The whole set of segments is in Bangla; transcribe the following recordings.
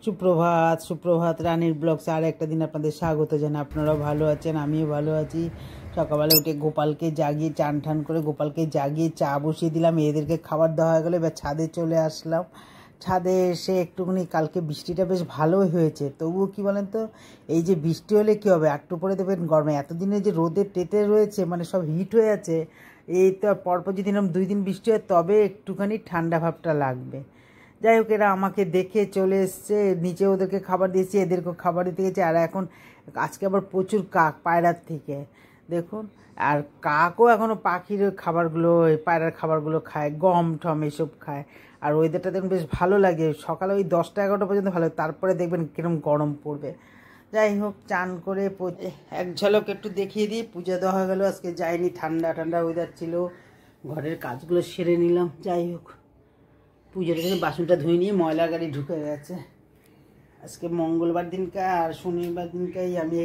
সুপ্রভাত সুপ্রভাত রানীর ব্লগস আর একটা দিন আপনাদের স্বাগত জানাই। আপনারাও ভালো আছেন, আমিও ভালো আছি। সকালবেলা উঠে গোপালকে জাগিয়ে চান ঠান করে গোপালকে জাগিয়ে চা বসিয়ে দিলাম, এদেরকে খাবার দেওয়া হয়ে গেলো। এবার ছাদে চলে আসলাম। ছাদে এসে একটুখানি কালকে বৃষ্টিটা বেশ ভালোই হয়েছে, তবুও কি বলেন তো, এই যে বৃষ্টি হলে কী হবে, একটু পরে দেখবেন গরমে এতদিনে যে রোদের টেতে রয়েছে মানে সব হিট হয়ে আছে, এই তো পরপর যদি এরকম 2 দিন বৃষ্টি হয় তবে একটুখানি ঠান্ডা ভাবটা লাগবে। যাই হোক, এরা আমাকে দেখে চলে এসছে, নিচে ওদেরকে খাবার দিয়েছি, এদেরকেও খাবার দিতে গেছে। আর এখন আজকে আবার প্রচুর কাক পায়রার থেকে দেখুন, আর কাকও এখনও পাখির খাবারগুলো, পায়রার খাবারগুলো খায়, গম টম এসব খায়। আর ওয়েদারটা দেখুন বেশ ভালো লাগে, সকালে ওই 10টা-11টা পর্যন্ত ভালো, তারপরে দেখবেন কীরকম গরম পড়বে। যাই হোক, চান করে এক ঝলক একটু দেখিয়ে দিই। পূজা দেওয়া হয়ে গেলো, আজকে যায়নি, ঠান্ডা ঠান্ডা ওয়েদার ছিল, ঘরের কাজগুলো সেরে নিলাম। যাই হোক, পুজোটা থেকে বাসনটা ধুয়ে নিয়ে ময়লা গাড়ি ঢুকে গেছে। আজকে মঙ্গলবার দিনকে আর শনিবার দিনকেই আমি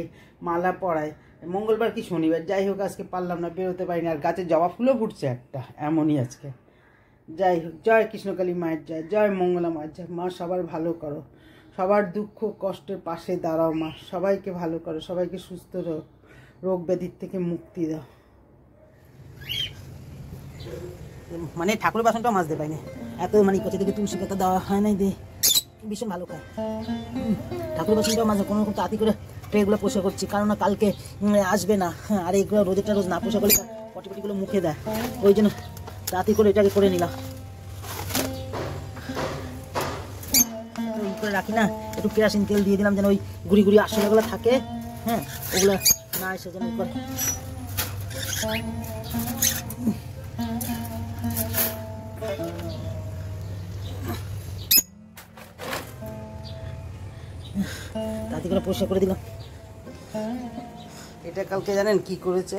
মালা পরাই, মঙ্গলবার কি শনিবার, যাই হোক আজকে পারলাম না, বেরোতে পারিনি। আর গাছে জবা ফুলও ফুটছে একটা, এমনই আজকে। যাই হোক, জয় কৃষ্ণকালী মায়ের জয়, জয় মঙ্গলা মায়ের জয়। মা সবার ভালো করো, সবার দুঃখ কষ্টের পাশে দাঁড়াও মা, সবাইকে ভালো করো, সবাইকে সুস্থ রোগ ব্যাধির থেকে মুক্তি দাও। মানে ঠাকুরের বাসনটাও মাজতে পাইনি, এত মানে কোথা থেকে তুলসী পাতা দেওয়া হয় নাই, দিয়ে ভীষণ ভালো খায়। ঠাকুরের বাসনটাও মাঝে কোনো রকম তাড়াতাড়ি করে ট্রেগুলো পোষা করছি, কারণ কালকে আসবে না। আর এইগুলো রোদেরটা রোজ না পোষা করলে পটিপটিগুলো মুখে দেয়, ওই জন্য তাড়াতাড়ি করে এটাকে করে নিলাম। করে রাখি না, একটু কেরাসিন তেল দিয়ে দিলাম যেন ওই গুড়ি গুড়ি আশলাগুলো থাকে, হ্যাঁ ওগুলো না এসে যেন করে। তাতে করে পরিষ্কার করে দিলাম। এটা কালকে জানেন কি করেছে,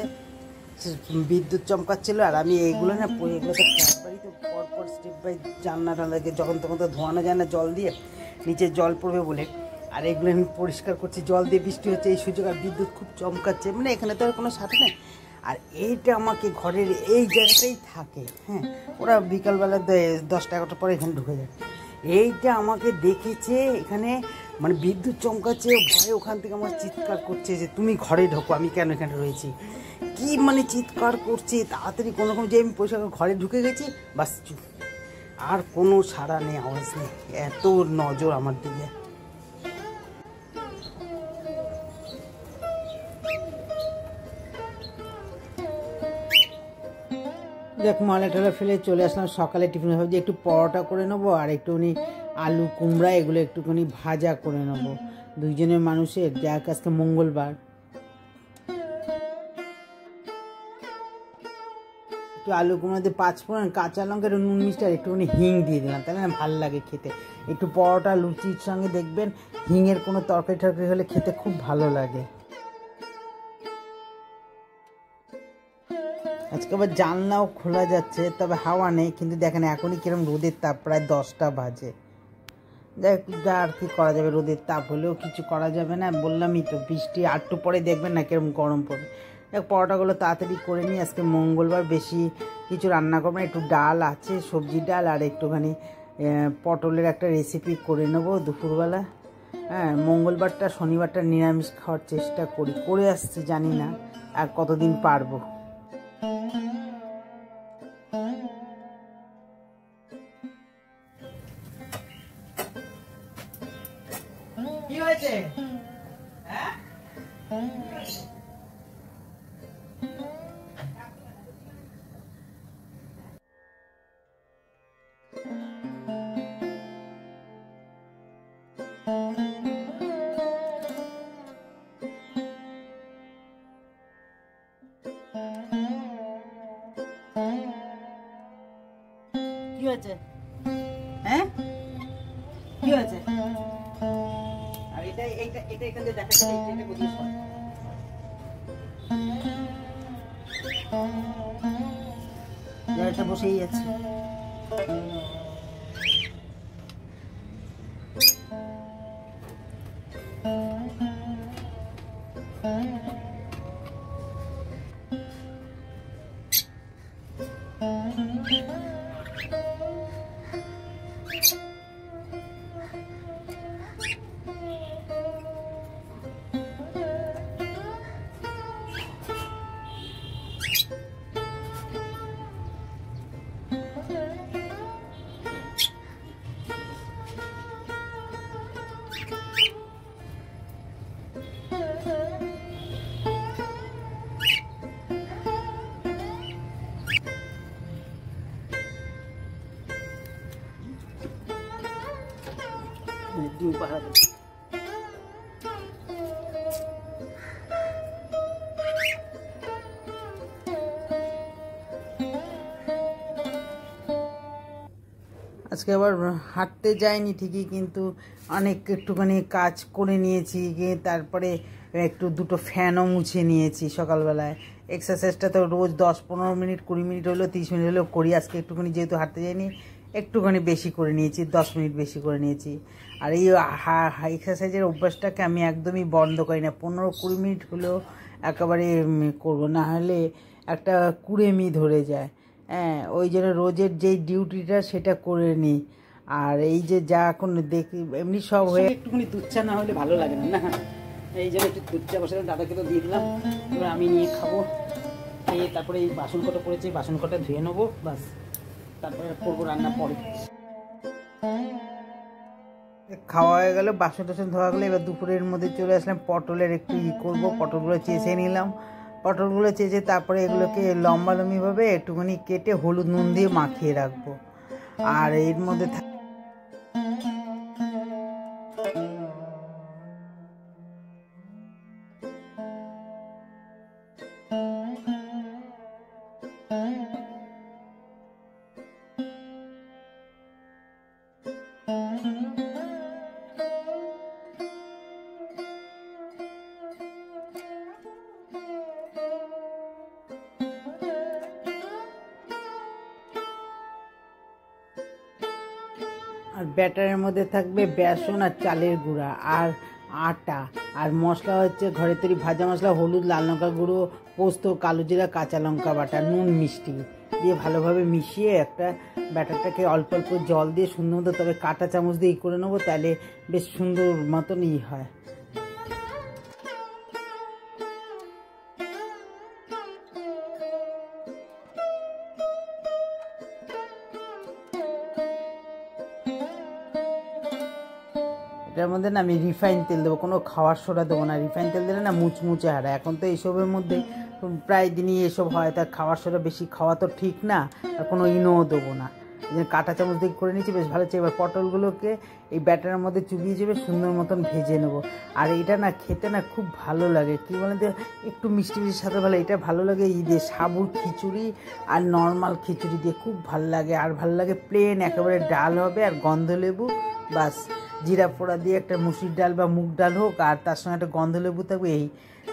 বিদ্যুৎ চমকাচ্ছিল, আর আমি এইগুলো না এগুলো তো বাড়িতে পরপর স্টেপ বাই জানলা টানলাকে যখন তখন তো ধোয়ানো যায় না জল দিয়ে, নিচে জল পড়বে বলে, আর এগুলো আমি পরিষ্কার করছি। জল দিয়ে বৃষ্টি হচ্ছে এই সুযোগ, আর বিদ্যুৎ খুব চমকাচ্ছে, মানে এখানে তো আর কোনো সাথে নেই। আর এইটা আমাকে ঘরের এই জায়গাটাই থাকে, হ্যাঁ ওরা বিকালবেলা 10টা-11টার পরে এখানে ঢুকে যায়। এইটা আমাকে দেখেছে এখানে, মানে বিদ্যুৎ চমকাচ্ছে, ভয়ে ওখান থেকে আমার চিৎকার করছে যে তুমি ঘরে ঢোকো, আমি কেন এখানে রয়েছি, কি মানে চিৎকার করছে। তাড়াতাড়ি কোনো রকম যে আমি পয়সা ঘরে ঢুকে গেছি, বাস চুপ, আর কোনো সাড়া নেই, আওয়াজ নেই, এত নজর আমার দিকে। দেখ, ময়লা টলা ফেলে চলে আসলাম। সকালে টিফিন ভাবছি একটু পরোটা করে নেবো, আর একটুখানি আলু কুমড়া এগুলো একটুখানি ভাজা করে নেবো, দুইজনের মানুষের, যাক আজকে মঙ্গলবার। একটু আলু কুমড়া দিয়ে 5 ফোড়ন, কাঁচা লঙ্কা, একটু নুন মিষ্টি আর একটুখানি হিং দিয়ে দিলাম, তাহলে না ভালো লাগে খেতে। একটু পরোটা লুচির সঙ্গে দেখবেন হিঙের কোনো তরকারি টরকারি হলে খেতে খুব ভালো লাগে। আজকে আবার জানলাও খোলা যাচ্ছে, তবে হাওয়া নেই, কিন্তু দেখেন এখনই কিরম রোদের তাপ, প্রায় 10টা বাজে। দেখ যা আর কি করা যাবে, রোদের তাপ হলেও কিছু করা যাবে না, বললামই তো বৃষ্টি আরটু পরে দেখবেন না কিরম গরম পড়বে। দেখ পরোটাগুলো তাড়াতাড়ি করে নিই, আজকে মঙ্গলবার, বেশি কিছু রান্না করবো না, একটু ডাল আছে, সবজি ডাল, আর একটুখানি পটলের একটা রেসিপি করে নেবো দুপুরবেলা। হ্যাঁ, মঙ্গলবারটা শনিবারটা নিরামিষ খাওয়ার চেষ্টা করি, করে আসছি, জানি না আর কতদিন পারবো। কি হয়েছে? হ্যাঁ, কি হয়েছে? হ্যাঁ, কি হয়েছে? আর এটা এটা এটা এখান থেকে দেখা যাচ্ছে, এটা বুঝিস না, এটা বসেই আছে। তুমি পাহারা দেবে। আজকে আবার হাঁটতে যাইনি ঠিকই, কিন্তু অনেক একটুখানি কাজ করে নিয়েছি, গিয়ে তারপরে একটু দুটো ফ্যানও মুছে নিয়েছি সকালবেলায়। এক্সারসাইজটা তো রোজ 10-15 মিনিট 20 মিনিট হলেও 30 মিনিট হলেও করি। আজকে একটুখানি যেহেতু হাঁটতে যাইনি একটুখানি বেশি করে নিয়েছি, 10 মিনিট বেশি করে নিয়েছি। আর এই এক্সারসাইজের অভ্যাসটাকে আমি একদমই বন্ধ করি না, 15-20 মিনিট হলেও একেবারে করবো, না হলে একটা কুড়েমি ধরে যায়। হ্যাঁ, ওই জন্য রোজের যেই ডিউটিটা সেটা করে নিই। আর এই যে যা এখন দেখি এমনি সব হয়ে একটুখানি দুধ চা না হলে ভালো লাগে না, না এই জন্য একটু দুধ চা বসে দাদাকে তো দিয়ে দিলাম, এবার আমি নিয়ে খাবো। খেয়ে তারপরে এই বাসন কটা পড়েছে, বাসন কটা ধুয়ে নেবো, বাস তারপরে করবো রান্না পরে। খাওয়া হয়ে গেল, বাসন টাসন ধোয়া গেলো। এবার দুপুরের মধ্যে চলে আসলাম, পটলের একটু করবো। পটলগুলো চেঁচে নিলাম, পটলগুলো চেঁচে তারপরে এগুলোকে লম্বালম্বিভাবে একটুখানি কেটে হলুদ নুন দিয়ে মাখিয়ে রাখবো। আর এর মধ্যে আর ব্যাটারের মধ্যে থাকবে বেসন আর চালের গুঁড়া আর আটা, আর মশলা হচ্ছে ঘরের তৈরি ভাজা মশলা, হলুদ, লাল লঙ্কা গুঁড়ো, পোস্ত, কালো জিরা, কাঁচা লঙ্কা বাটা, নুন, মিষ্টি দিয়ে ভালোভাবে মিশিয়ে একটা ব্যাটারটাকে অল্প অল্প জল দিয়ে সুন্দর মতো, তবে কাঁটা চামচ দিয়ে করে নেবো, তাহলে বেশ সুন্দর মতন হয়। এটার মধ্যে না আমি রিফাইন তেল দেবো, কোনো খাওয়ার সোডা দেবো না। রিফাইন তেল দিলে না মুচমুচে হারায়। এখন তো এইসবের মধ্যে প্রায় দিনই এসব হয়, তার খাওয়ার সোডা বেশি খাওয়া তো ঠিক না, আর কোনো ইনোও দেবো না। কাঁটা চামচ দিয়ে করে নিচ্ছি, বেশ ভালো হচ্ছে। এবার পটলগুলোকে এই ব্যাটারের মধ্যে চুবিয়ে চেপে সুন্দর মতন ভেজে নেবো। আর এটা না খেতে না খুব ভালো লাগে, কী বলেন তো, একটু মিষ্টি মিষ্টির সাথে ভালো। এটা ভালো লাগে ঈদে সাবুর খিচুড়ি আর নর্মাল খিচুড়ি দিয়ে, খুব ভালো লাগে। আর ভালো লাগে প্লেন একেবারে ডাল হবে আর গন্ধলেবু, বাস জিরা ফোড়া দিয়ে একটা মুসুর ডাল বা মুগ ডাল হোক, আর তার সঙ্গে একটা গন্ধলেবু থাকবে, এই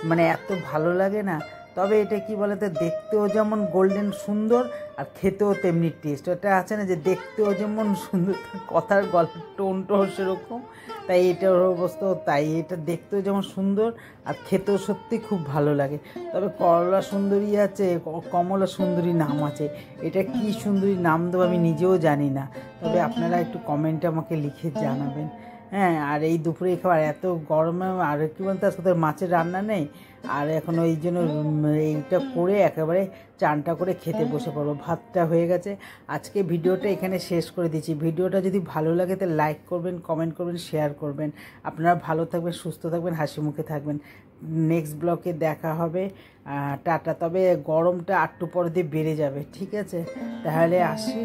মানে এত ভালো লাগে না। তবে এটা কি বলে তো, দেখতেও যেমন গোল্ডেন সুন্দর আর খেতেও তেমনি টেস্ট। ওটা আছে না যে দেখতেও যেমন সুন্দর, কথার গল্পের টোনটাও সেরকম, তাই এটার অবস্থা তাই। এটা দেখতেও যেমন সুন্দর আর খেতেও সত্যি খুব ভালো লাগে। তবে করলা সুন্দরী আছে, কমলা সুন্দরী নাম আছে, এটা কি সুন্দরী নাম দেবো আমি নিজেও জানি না, তবে আপনারা একটু কমেন্টে আমাকে লিখে জানাবেন। হ্যাঁ, আর এই দুপুরে খাবার এত গরমে, আর কি বলতে আজকে তো মাছের রান্না নেই, আর এখন ওই জন্য এইটা করে একেবারে চানটা করে খেতে বসে পড়বো। ভাতটা হয়ে গেছে। আজকে ভিডিওটা এখানে শেষ করে দিচ্ছি। ভিডিওটা যদি ভালো লাগে তো লাইক করবেন, কমেন্ট করবেন, শেয়ার করবেন। আপনারা ভালো থাকবেন, সুস্থ থাকবেন, হাসি মুখে থাকবেন। নেক্সট ব্লগে দেখা হবে। টাটা। তবে গরমটা একটু পরে দিয়ে বেড়ে যাবে, ঠিক আছে? তাহলে আসি।